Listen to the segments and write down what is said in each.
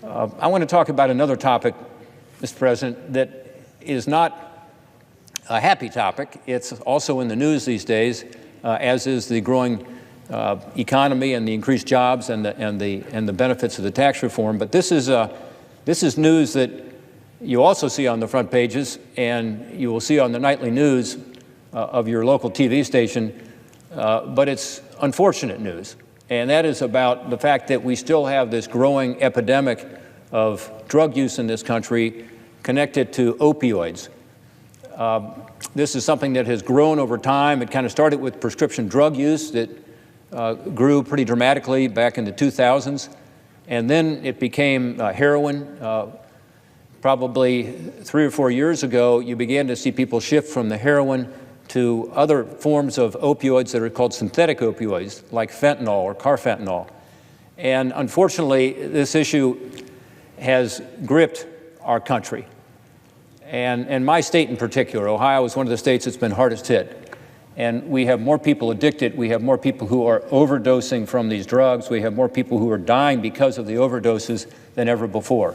I want to talk about another topic, Mr. President, that is not a happy topic. It's also in the news these days, as is the growing economy and the increased jobs and the benefits of the tax reform. But this is news that you also see on the front pages, and you will see on the nightly news of your local TV station. But it's unfortunate news. And that is about the fact that we still have this growing epidemic of drug use in this country connected to opioids. This is something that has grown over time. It kind of started with prescription drug use that grew pretty dramatically back in the 2000s. And then it became heroin. Probably 3 or 4 years ago, you began to see people shift from the heroin to other forms of opioids that are called synthetic opioids, like fentanyl or carfentanil. And unfortunately, this issue has gripped our country. And my state in particular, Ohio, is one of the states that's been hardest hit. And we have more people addicted. We have more people who are overdosing from these drugs. We have more people who are dying because of the overdoses than ever before.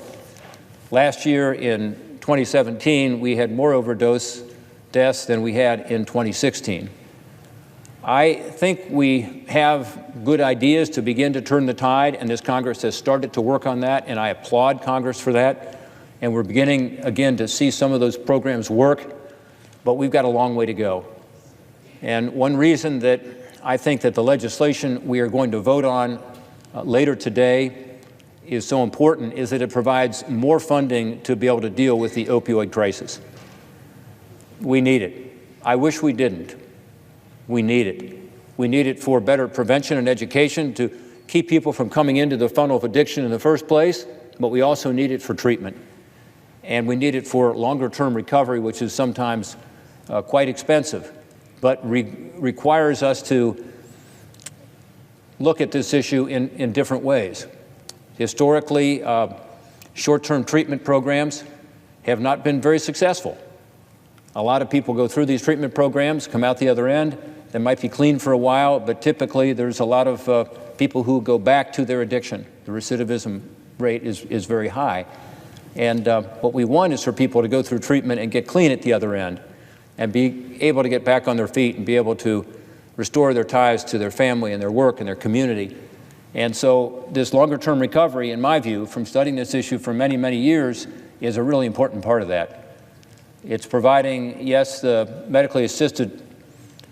Last year, in 2017, we had more overdose deaths than we had in 2016. I think we have good ideas to begin to turn the tide, and this Congress has started to work on that, and I applaud Congress for that. And we're beginning, again, to see some of those programs work, but we've got a long way to go. And one reason that I think that the legislation we are going to vote on later today is so important is that it provides more funding to be able to deal with the opioid crisis. We need it. I wish we didn't. We need it. We need it for better prevention and education to keep people from coming into the funnel of addiction in the first place, but we also need it for treatment. And we need it for longer-term recovery, which is sometimes quite expensive, but requires us to look at this issue in different ways. Historically, short-term treatment programs have not been very successful. A lot of people go through these treatment programs, come out the other end. They might be clean for a while, but typically there's a lot of people who go back to their addiction. The recidivism rate is very high. And what we want is for people to go through treatment and get clean at the other end and be able to get back on their feet and be able to restore their ties to their family and their work and their community. And so this longer-term recovery, in my view, from studying this issue for many, many years, is a really important part of that. It's providing, yes, the medically assisted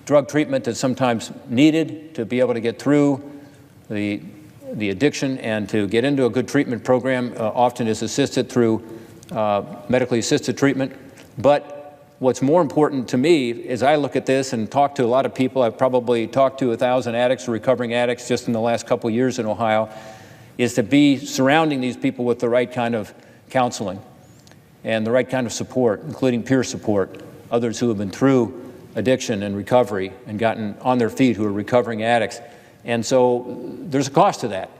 drug treatment that's sometimes needed to be able to get through the addiction and to get into a good treatment program. Often is assisted through medically assisted treatment. But what's more important to me as I look at this and talk to a lot of people, I've probably talked to 1,000 addicts or recovering addicts just in the last couple of years in Ohio, is to be surrounding these people with the right kind of counseling and the right kind of support, including peer support, others who have been through addiction and recovery and gotten on their feet, who are recovering addicts. And so there's a cost to that.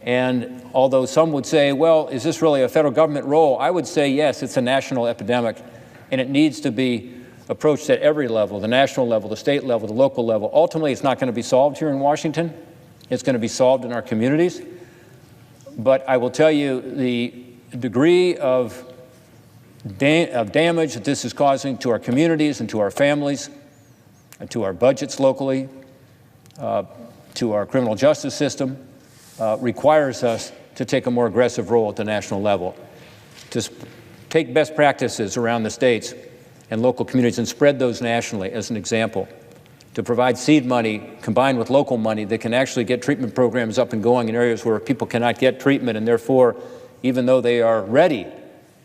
And although some would say, well, is this really a federal government role? I would say, yes, it's a national epidemic, and it needs to be approached at every level, the national level, the state level, the local level. Ultimately, it's not going to be solved here in Washington. It's going to be solved in our communities. But I will tell you the degree of damage that this is causing to our communities and to our families and to our budgets locally, to our criminal justice system, requires us to take a more aggressive role at the national level, to take best practices around the states and local communities and spread those nationally as an example, to provide seed money combined with local money that can actually get treatment programs up and going in areas where people cannot get treatment, and therefore, even though they are ready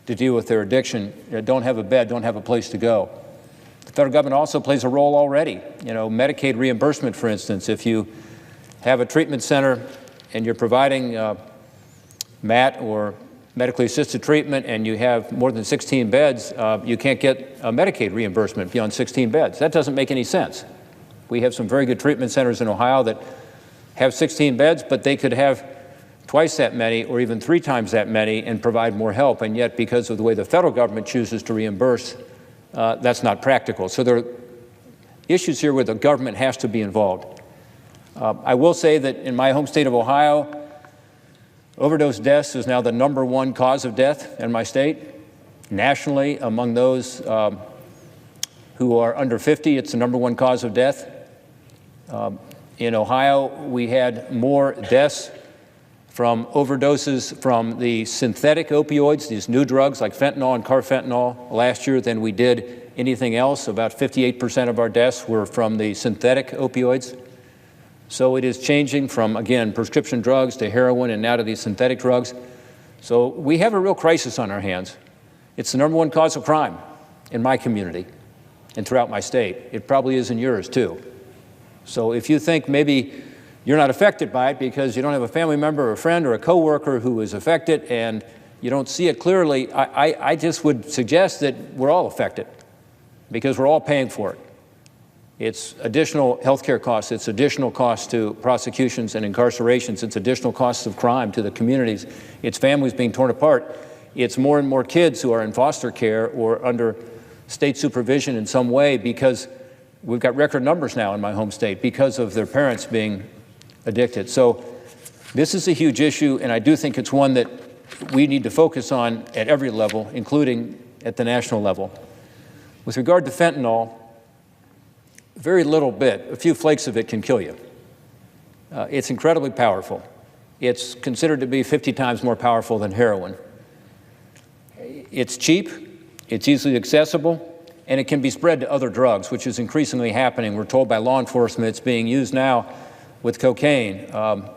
to deal with their addiction, don't have a bed, don't have a place to go. The federal government also plays a role already. Medicaid reimbursement, for instance, if you have a treatment center and you're providing MAT or medically assisted treatment and you have more than 16 beds, you can't get a Medicaid reimbursement beyond 16 beds. That doesn't make any sense. We have some very good treatment centers in Ohio that have 16 beds, but they could have twice that many or even 3 times that many and provide more help. And yet, because of the way the federal government chooses to reimburse, that's not practical. So there are issues here where the government has to be involved. I will say that in my home state of Ohio, Overdose deaths is now the #1 cause of death in my state. Nationally, among those who are under 50, it's the #1 cause of death. In Ohio, we had more deaths from overdoses from the synthetic opioids, these new drugs like fentanyl and carfentanil, last year than we did anything else. About 58% of our deaths were from the synthetic opioids. So it is changing from, again, prescription drugs to heroin and now to these synthetic drugs. So we have a real crisis on our hands. It's the #1 cause of crime in my community and throughout my state. It probably is in yours, too. So if you think maybe you're not affected by it because you don't have a family member or a friend or a coworker who is affected and you don't see it clearly, I just would suggest that we're all affected because we're all paying for it. It's additional health care costs, it's additional costs to prosecutions and incarcerations, it's additional costs of crime to the communities, it's families being torn apart, it's more and more kids who are in foster care or under state supervision in some way because we've got record numbers now in my home state because of their parents being addicted. So this is a huge issue, and I do think it's one that we need to focus on at every level, including at the national level. With regard to fentanyl, very little bit, a few flakes of it can kill you. It's incredibly powerful. It's considered to be 50 times more powerful than heroin. It's cheap, it's easily accessible, and it can be spread to other drugs, which is increasingly happening. We're told by law enforcement it's being used now with cocaine,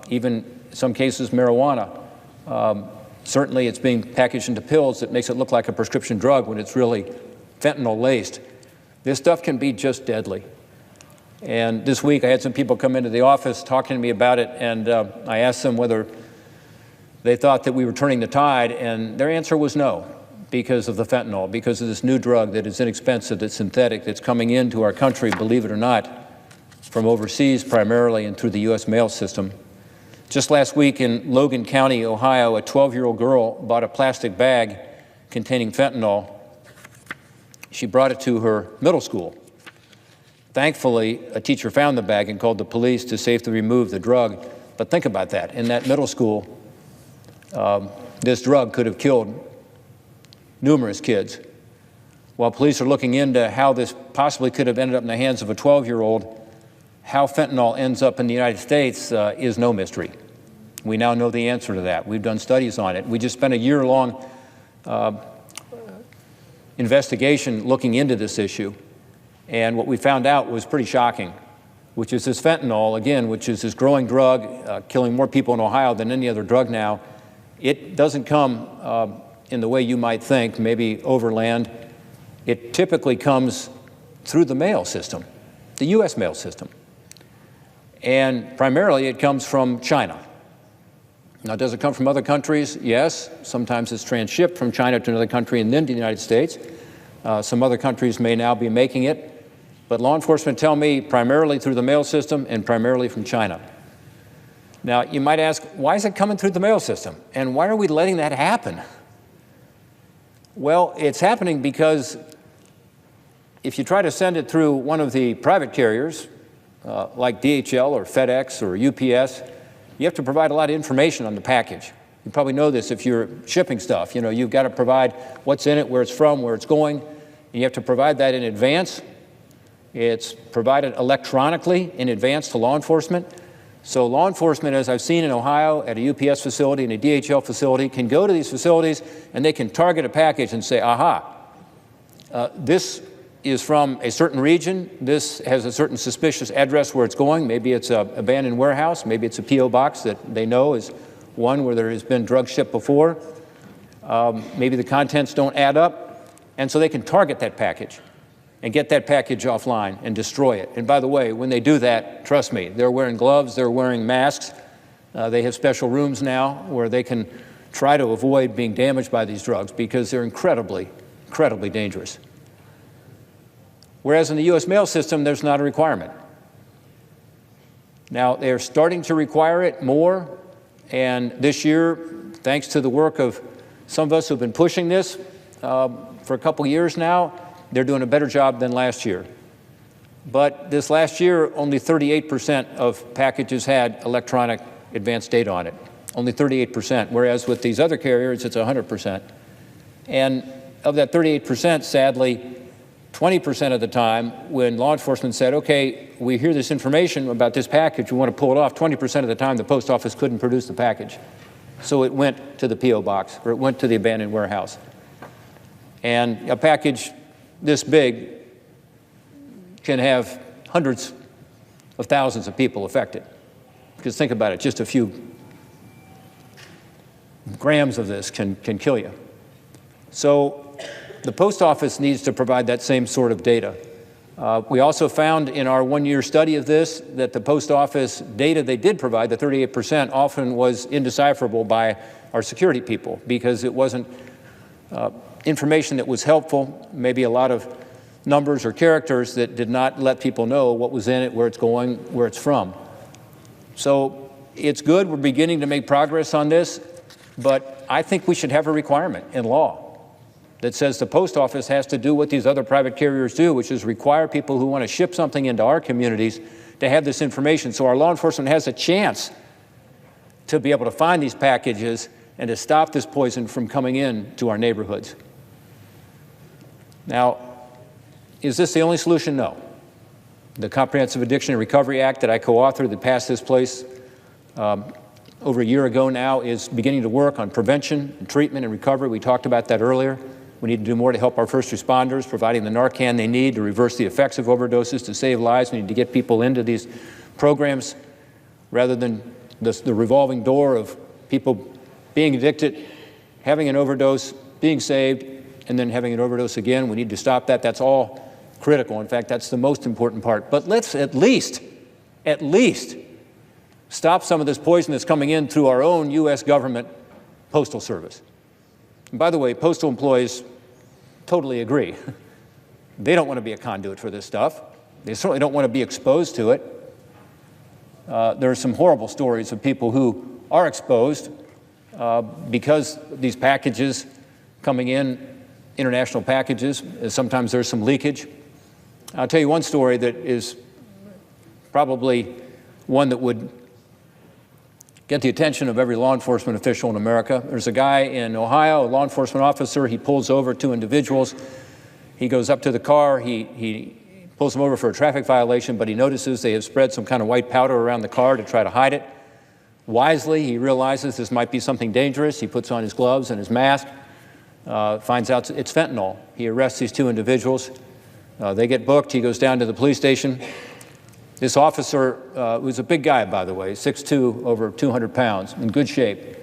even in some cases marijuana. Certainly it's being packaged into pills that makes it look like a prescription drug when it's really fentanyl laced. This stuff can be just deadly. And this week I had some people come into the office talking to me about it, and I asked them whether they thought that we were turning the tide, and their answer was no, because of the fentanyl, because of this new drug that is inexpensive, that's synthetic, that's coming into our country, believe it or not, from overseas primarily and through the U.S. mail system. Just last week in Logan County, Ohio, a 12-year-old girl bought a plastic bag containing fentanyl. She brought it to her middle school. Thankfully, a teacher found the bag and called the police to safely remove the drug. But think about that. In that middle school, this drug could have killed numerous kids. While police are looking into how this possibly could have ended up in the hands of a 12-year-old, how fentanyl ends up in the United States is no mystery. We now know the answer to that. We've done studies on it. We just spent a year-long investigation looking into this issue, and what we found out was pretty shocking, which is this fentanyl, again, which is this growing drug, killing more people in Ohio than any other drug now. It doesn't come in the way you might think, maybe overland. It typically comes through the mail system, the U.S. mail system. And primarily it comes from China. Now, does it come from other countries? Yes. Sometimes it's transshipped from China to another country and then to the United States. Some other countries may now be making it. But law enforcement tell me primarily through the mail system and primarily from China. Now, you might ask, why is it coming through the mail system? And why are we letting that happen? Well, it's happening because if you try to send it through one of the private carriers, like DHL or FedEx or UPS, you have to provide a lot of information on the package. You probably know this if you're shipping stuff. You know, you've got to provide what's in it, where it's from, where it's going, and you have to provide that in advance. It's provided electronically in advance to law enforcement. So law enforcement, as I've seen in Ohio at a UPS facility and a DHL facility, can go to these facilities and they can target a package and say, aha, this is from a certain region, this has a certain suspicious address where it's going, maybe it's an abandoned warehouse, maybe it's a P.O. box that they know is one where there has been drug shipped before, maybe the contents don't add up, and so they can target that package and get that package offline and destroy it. And by the way, when they do that, trust me, they're wearing gloves, they're wearing masks, they have special rooms now where they can try to avoid being damaged by these drugs because they're incredibly, incredibly dangerous. Whereas in the U.S. mail system, there's not a requirement. Now, they're starting to require it more, and this year, thanks to the work of some of us who've been pushing this for a couple years now, they're doing a better job than last year. But this last year, only 38% of packages had electronic advance date on it. only 38%, whereas with these other carriers, it's 100%. And of that 38%, sadly, 20% of the time, when law enforcement said, okay, we hear this information about this package, we want to pull it off, 20% of the time, the post office couldn't produce the package. So it went to the P.O. box, or it went to the abandoned warehouse. And a package this big can have hundreds of thousands of people affected. Because think about it, just a few grams of this can kill you. So the post office needs to provide that same sort of data. We also found in our one-year study of this that the post office data they did provide, the 38%, often was indecipherable by our security people because it wasn't information that was helpful, maybe a lot of numbers or characters that did not let people know what was in it, where it's going, where it's from. So it's good, we're beginning to make progress on this, but I think we should have a requirement in law that says the post office has to do what these other private carriers do, which is require people who want to ship something into our communities to have this information so our law enforcement has a chance to be able to find these packages and to stop this poison from coming in to our neighborhoods. Now, is this the only solution? No. The Comprehensive Addiction and Recovery Act that I co-authored that passed this place over a year ago now is beginning to work on prevention and treatment and recovery. We talked about that earlier. We need to do more to help our first responders, providing the Narcan they need to reverse the effects of overdoses, to save lives. We need to get people into these programs rather than the revolving door of people being addicted, having an overdose, being saved, and then having an overdose again. We need to stop that. That's all critical. In fact, that's the most important part. But let's at least stop some of this poison that's coming in through our own U.S. government postal service. And by the way, postal employees totally agree. They don't want to be a conduit for this stuff. They certainly don't want to be exposed to it. There are some horrible stories of people who are exposed because these packages coming in, international packages, sometimes there's some leakage. I'll tell you one story that is probably one that would get the attention of every law enforcement official in America. There's a guy in Ohio, a law enforcement officer. He pulls over two individuals. He goes up to the car. He pulls them over for a traffic violation, but he notices they have spread some kind of white powder around the car to try to hide it. Wisely, he realizes this might be something dangerous. He puts on his gloves and his mask, finds out it's fentanyl. He arrests these two individuals. They get booked. He goes down to the police station. This officer, who's a big guy, by the way, 6'2", over 200 pounds, in good shape,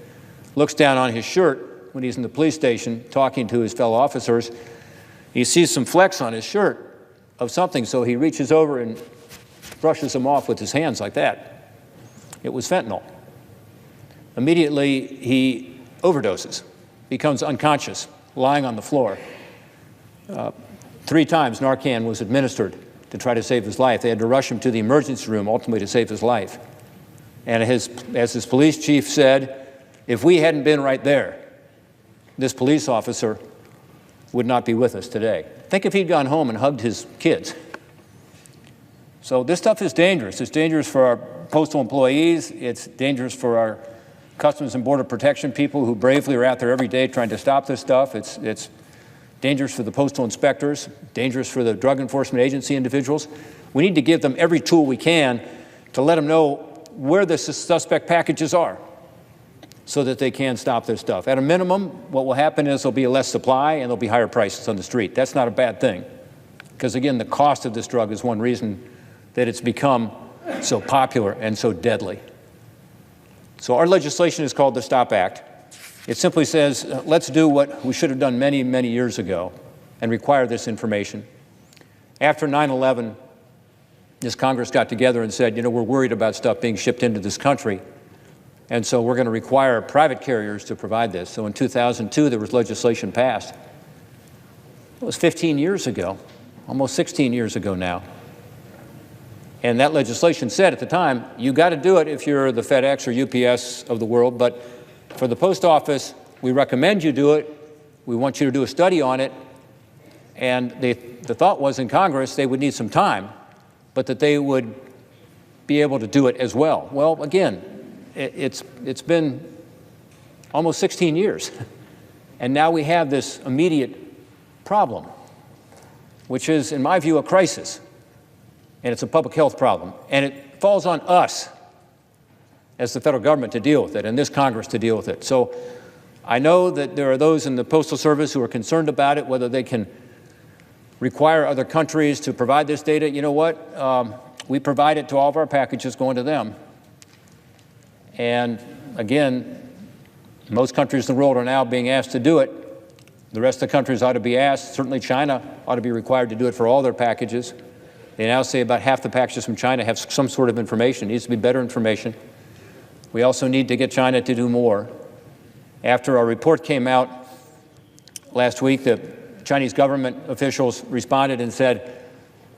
looks down on his shirt when he's in the police station talking to his fellow officers. He sees some flecks on his shirt of something, so he reaches over and brushes them off with his hands like that. It was fentanyl. Immediately, he overdoses, becomes unconscious, lying on the floor. 3 times Narcan was administered to try to save his life. They had to rush him to the emergency room, ultimately to save his life. And as his police chief said, if we hadn't been right there, this police officer would not be with us today. Think if he'd gone home and hugged his kids. So this stuff is dangerous. It's dangerous for our postal employees. It's dangerous for our Customs and Border Protection people who bravely are out there every day trying to stop this stuff. It's dangerous for the postal inspectors, dangerous for the Drug Enforcement Agency individuals. We need to give them every tool we can to let them know where the suspect packages are so that they can stop this stuff. At a minimum, what will happen is there'll be less supply and there'll be higher prices on the street. That's not a bad thing because, again, the cost of this drug is one reason that it's become so popular and so deadly. So our legislation is called the STOP Act. It simply says, let's do what we should have done many, many years ago and require this information. After 9/11, this Congress got together and said, we're worried about stuff being shipped into this country, and so we're going to require private carriers to provide this. So in 2002, there was legislation passed. It was 15 years ago, almost 16 years ago now. And that legislation said at the time, you got to do it if you're the FedEx or UPS of the world, but for the post office, we recommend you do it. We want you to do a study on it. And the thought was in Congress they would need some time, but that they would be able to do it as well. Well, again, it's been almost 16 years. And now we have this immediate problem, which is, in my view, a crisis. And it's a public health problem. And it falls on us as the federal government to deal with it, and this Congress to deal with it. So I know that there are those in the Postal Service who are concerned about it, whether they can require other countries to provide this data. You know what? We provide it to all of our packages going to them. And again, most countries in the world are now being asked to do it. The rest of the countries ought to be asked. Certainly China ought to be required to do it for all their packages. They now say about half the packages from China have some sort of information. It needs to be better information. We also need to get China to do more. After our report came out last week, the Chinese government officials responded and said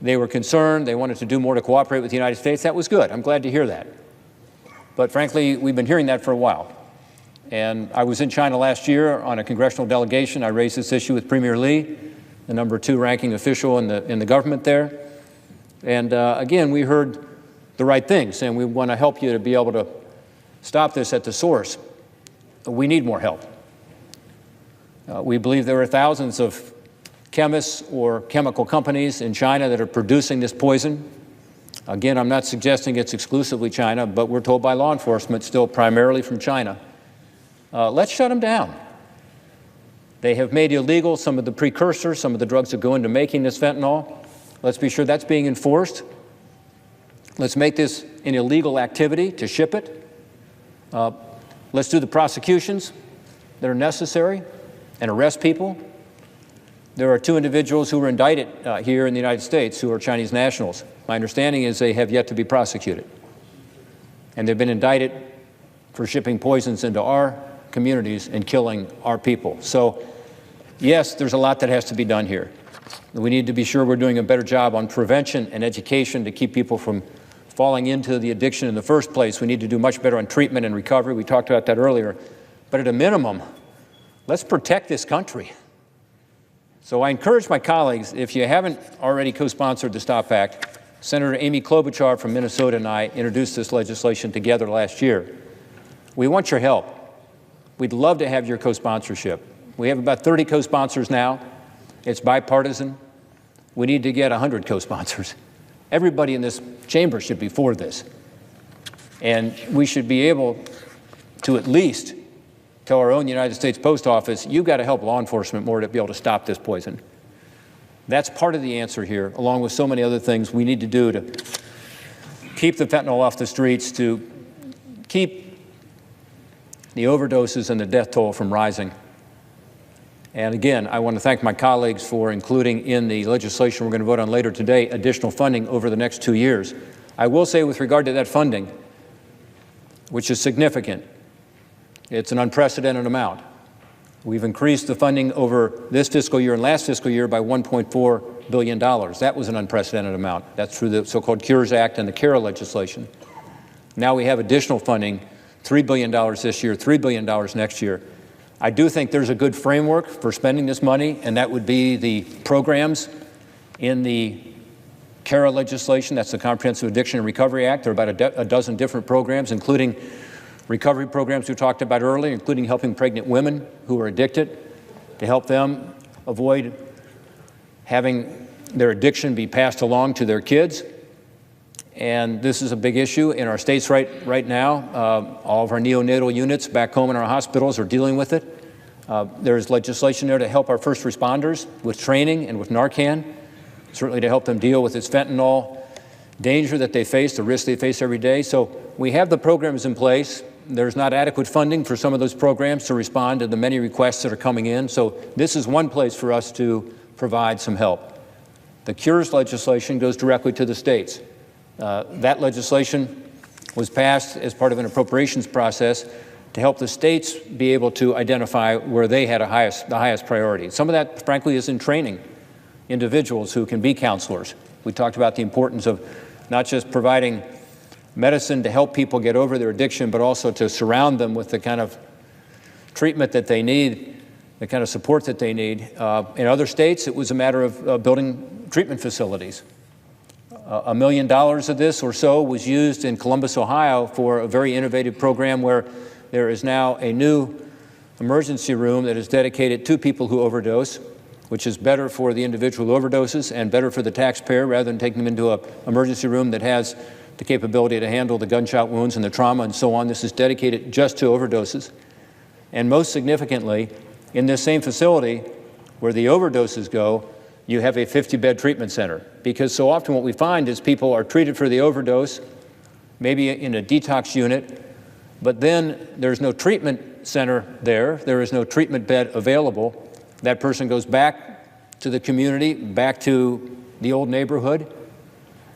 they were concerned, they wanted to do more to cooperate with the United States. That was good. I'm glad to hear that. But frankly, we've been hearing that for a while. And I was in China last year on a congressional delegation. I raised this issue with Premier Li, the #2 ranking official in the government there. And again, we heard the right things, and we want to help you to be able to stop this at the source. We need more help. We believe there are thousands of chemists or chemical companies in China that are producing this poison. Again, I'm not suggesting it's exclusively China, but we're told by law enforcement still primarily from China. Let's shut them down. They have made illegal some of the precursors, some of the drugs that go into making this fentanyl. Let's be sure that's being enforced. Let's make this an illegal activity to ship it. Let's do the prosecutions that are necessary and arrest people. There are 2 individuals who were indicted here in the United States who are Chinese nationals. My understanding is they have yet to be prosecuted. And they've been indicted for shipping poisons into our communities and killing our people. So, yes, there's a lot that has to be done here. We need to be sure we're doing a better job on prevention and education to keep people from falling into the addiction in the first place. We need to do much better on treatment and recovery. We talked about that earlier. But at a minimum, let's protect this country. So I encourage my colleagues, if you haven't already co-sponsored the STOP Act, Senator Amy Klobuchar from Minnesota and I introduced this legislation together last year. We want your help. We'd love to have your co-sponsorship. We have about 30 co-sponsors now. It's bipartisan. We need to get 100 co-sponsors. Everybody in this chamber should be for this. And we should be able to at least tell our own United States Post Office, you've got to help law enforcement more to be able to stop this poison. That's part of the answer here, along with so many other things we need to do to keep the fentanyl off the streets, to keep the overdoses and the death toll from rising. And again, I want to thank my colleagues for including in the legislation we're going to vote on later today additional funding over the next 2 years. I will say with regard to that funding, which is significant, it's an unprecedented amount. We've increased the funding over this fiscal year and last fiscal year by $1.4 billion. That was an unprecedented amount. That's through the so-called Cures Act and the CARA legislation. Now we have additional funding, $3 billion this year, $3 billion next year. I do think there's a good framework for spending this money, and that would be the programs in the CARA legislation. That's the Comprehensive Addiction and Recovery Act. There are about a dozen different programs, including recovery programs we talked about earlier, including helping pregnant women who are addicted, to help them avoid having their addiction be passed along to their kids. And this is a big issue in our states right now. All of our neonatal units back home in our hospitals are dealing with it. There's legislation there to help our first responders with training and with Narcan, certainly to help them deal with this fentanyl danger that they face, the risk they face every day. So we have the programs in place. There's not adequate funding for some of those programs to respond to the many requests that are coming in. So this is one place for us to provide some help. The Cures legislation goes directly to the states. That legislation was passed as part of an appropriations process to help the states be able to identify where they had the highest priority. Some of that, frankly, is in training individuals who can be counselors. We talked about the importance of not just providing medicine to help people get over their addiction, but also to surround them with the kind of treatment that they need, the kind of support that they need. In other states, it was a matter of building treatment facilities. $1 million of this or so was used in Columbus, Ohio for a very innovative program where there is now a new emergency room that is dedicated to people who overdose, which is better for the individual who overdoses and better for the taxpayer rather than taking them into an emergency room that has the capability to handle the gunshot wounds and the trauma and so on. This is dedicated just to overdoses. And most significantly, in this same facility where the overdoses go, you have a 50-bed treatment center. Because so often what we find is people are treated for the overdose, maybe in a detox unit, but then there's no treatment center there. There is no treatment bed available. That person goes back to the community, back to the old neighborhood,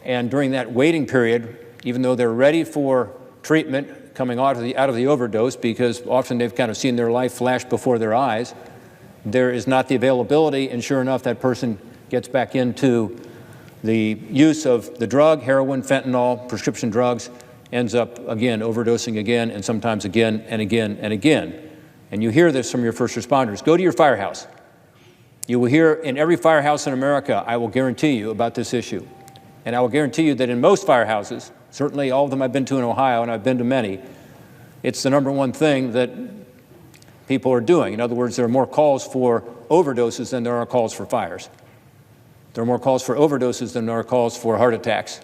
and during that waiting period, even though they're ready for treatment coming out of the overdose, because often they've kind of seen their life flash before their eyes, there is not the availability, and sure enough, that person gets back into the use of the drug, heroin, fentanyl, prescription drugs, ends up again overdosing again, and sometimes again and again and again. And you hear this from your first responders. Go to your firehouse. You will hear in every firehouse in America, I will guarantee you, about this issue. And I will guarantee you that in most firehouses, certainly all of them I've been to in Ohio, and I've been to many, it's the number one thing that people are doing. In other words, there are more calls for overdoses than there are calls for fires. There are more calls for overdoses than there are calls for heart attacks.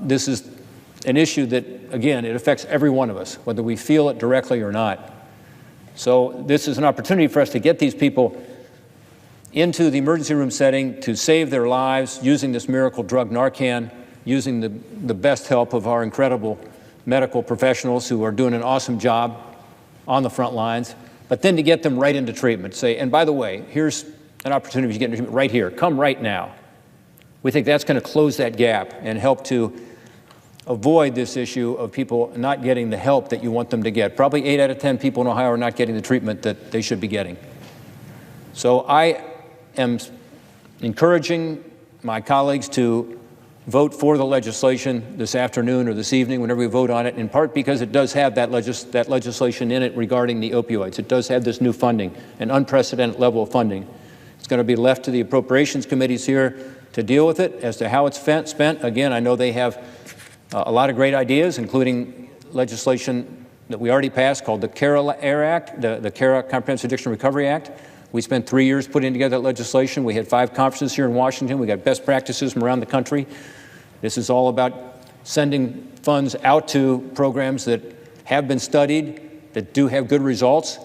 This is an issue that, again, it affects every one of us, whether we feel it directly or not. So this is an opportunity for us to get these people into the emergency room setting to save their lives using this miracle drug Narcan, using the best help of our incredible medical professionals who are doing an awesome job on the front lines, but then to get them right into treatment. Say, and by the way, here's an opportunity to get into treatment right here. Come right now. We think that's going to close that gap and help to avoid this issue of people not getting the help that you want them to get. Probably 8 out of 10 people in Ohio are not getting the treatment that they should be getting. So I am encouraging my colleagues to vote for the legislation this afternoon or this evening, whenever we vote on it, in part because it does have that legislation in it regarding the opioids. It does have this new funding, an unprecedented level of funding. It's going to be left to the appropriations committees here to deal with it. As to how it's spent, again, I know they have a lot of great ideas, including legislation that we already passed called the CARA Act, the CARA Comprehensive Addiction Recovery Act. We spent 3 years putting together that legislation. We had 5 conferences here in Washington. We got best practices from around the country. This is all about sending funds out to programs that have been studied, that do have good results.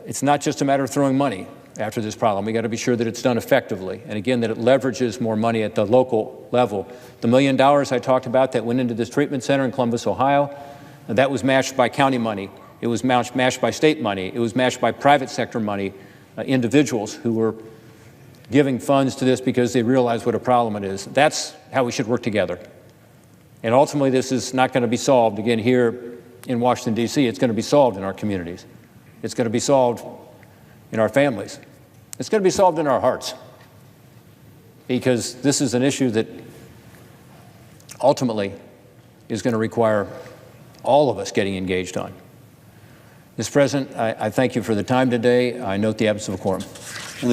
It's not just a matter of throwing money after this problem. We got to be sure that it's done effectively, and again, that it leverages more money at the local level. The $1 million I talked about that went into this treatment center in Columbus, Ohio, that was matched by county money. It was matched by state money. It was matched by private sector money, individuals who were giving funds to this because they realized what a problem it is. That's how we should work together. And ultimately, this is not going to be solved, again, here in Washington, D.C. It's going to be solved in our communities. It's going to be solved in our families. It's going to be solved in our hearts, because this is an issue that ultimately is going to require all of us getting engaged on. Mr. President, I thank you for the time today. I note the absence of a quorum.